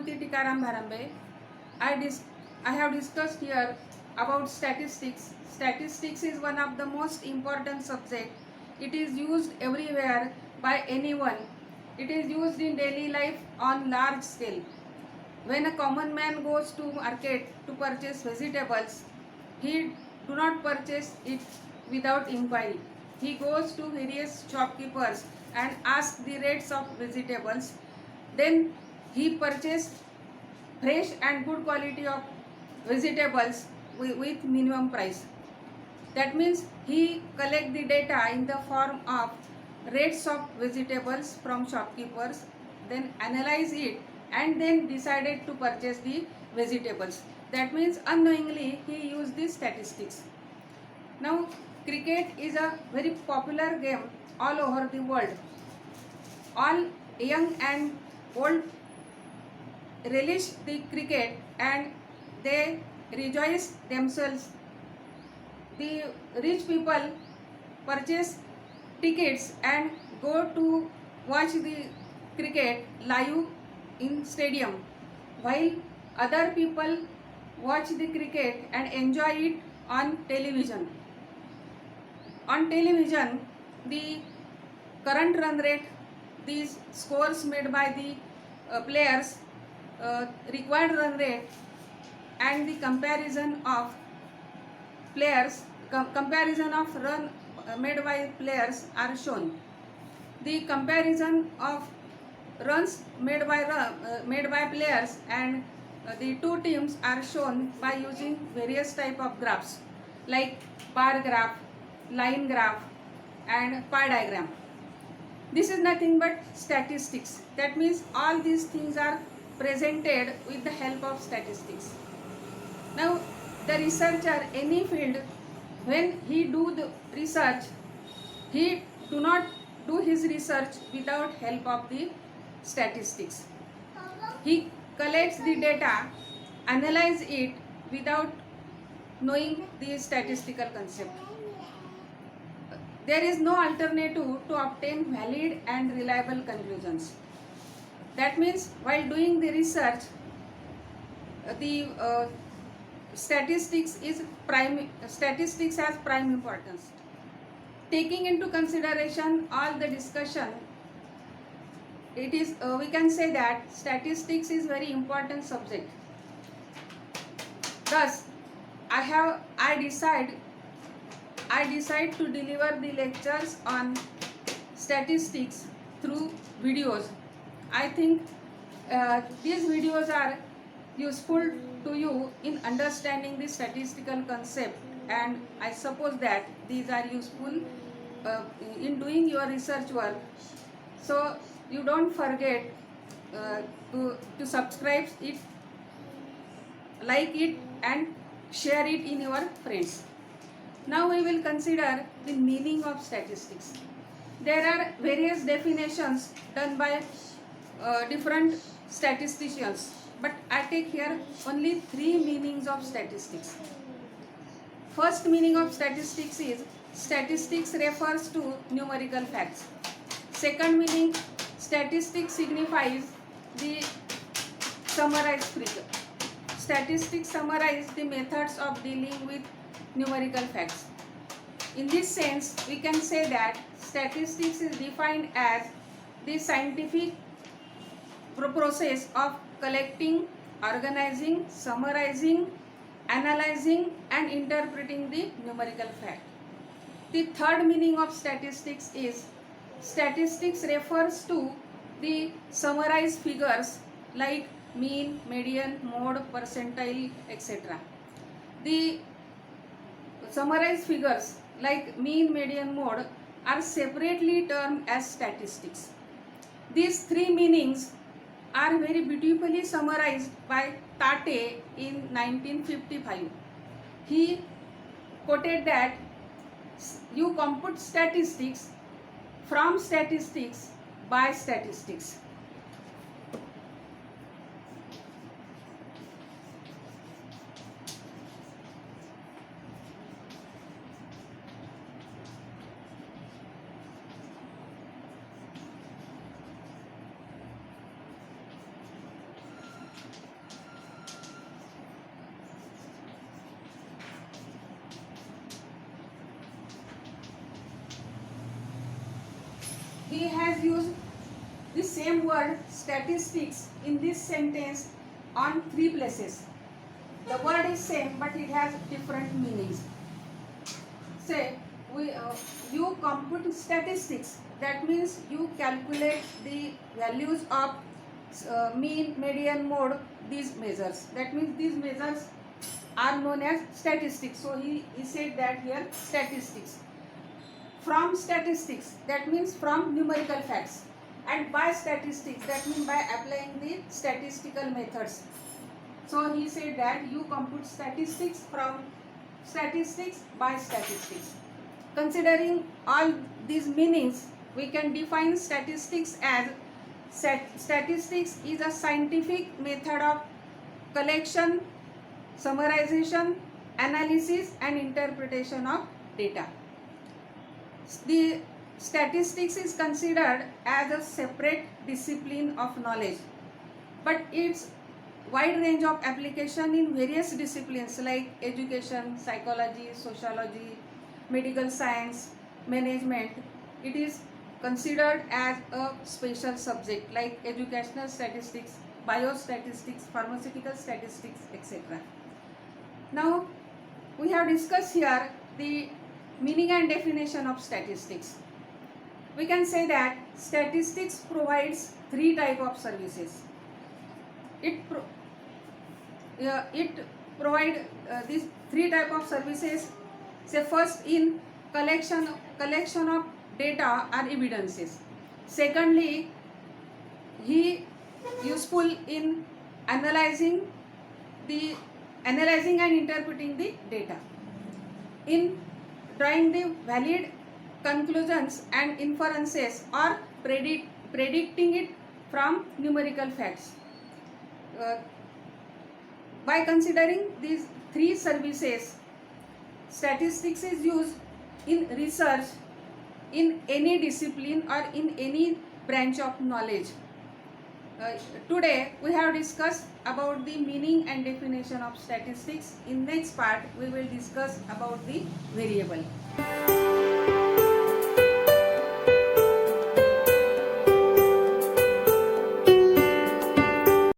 Shravanti Tikaram Bharambe. I have discussed here about statistics. Statistics is one of the most important subject. It is used everywhere by anyone. It is used in daily life on large scale. When a common man goes to market to purchase vegetables, he do not purchase it without inquiry. He goes to various shopkeepers and asks the rates of vegetables. Then he purchased fresh and good quality of vegetables with minimum price. That means he collect the data in the form of rates of vegetables from shopkeepers, then analyze it and then decided to purchase the vegetables. That means unknowingly he used the statistics. Now cricket is a very popular game all over the world. All young and old relish the cricket and they rejoice themselves. The rich people purchase tickets and go to watch the cricket live in stadium, while other people watch the cricket and enjoy it on television. On television, the current run rate, these scores made by the players, required run rate, and the comparison of run made by players are shown. The comparison of runs made by players and the two teams are shown by using various type of graphs like bar graph, line graph, and pie diagram. This is nothing but statistics. That means all these things are presented with the help of statistics. Now the researcher, any field, when he do the research, he do not do his research without help of the statistics. He collects the data, analyze it without knowing the statistical concept. There is no alternative to obtain valid and reliable conclusions. That means while doing the research, the statistics has prime importance. Taking into consideration all the discussion, it is we can say that statistics is very important subject. Thus, I decide to deliver the lectures on statistics through videos. I think these videos are useful to you in understanding the statistical concept, and I suppose that these are useful in doing your research work. So you don't forget to subscribe it, like it, and share it in your friends. Now we will consider the meaning of statistics. There are various definitions done by different statisticians, but I take here only 3 meanings of statistics. First meaning of statistics is statistics refers to numerical facts. Second meaning, statistics signifies the summarized figure. Statistics summarize the methods of dealing with numerical facts. In this sense, we can say that statistics is defined as the scientific process of collecting, organizing, summarizing, analyzing, and interpreting the numerical fact. The third meaning of statistics is statistics refers to the summarized figures like mean, median, mode, percentile, etc. The summarized figures like mean, median, mode are separately termed as statistics. These 3 meanings are very beautifully summarized by Tate in 1955. He quoted that you compute statistics from statistics by statistics. he has used the same word statistics in this sentence on 3 places. The word is same but it has different meanings. Say you compute statistics, that means you calculate the values of mean, median, mode, these measures. That means these measures are known as statistics. So he said that here statistics. From statistics, that means from numerical facts, and by statistics, that means by applying the statistical methods. So he said that you compute statistics from statistics by statistics. Considering all these meanings, we can define statistics as statistics is a scientific method of collection, summarization, analysis and interpretation of data. The statistics is considered as a separate discipline of knowledge, but its wide range of application in various disciplines like education, psychology, sociology, medical science, management. It is considered as a special subject like educational statistics, biostatistics, pharmaceutical statistics, etc. Now we have discussed here the meaning and definition of statistics. We can say that statistics provides 3 types of services. It provide these 3 types of services. Say first in collection of data or evidences. Secondly, he useful in analyzing and interpreting the data, in drawing the valid conclusions and inferences or predicting it from numerical facts. By considering these 3 services, statistics is used in research in any discipline or in any branch of knowledge. Today we have discussed about the meaning and definition of statistics. In next part we will discuss about the variable.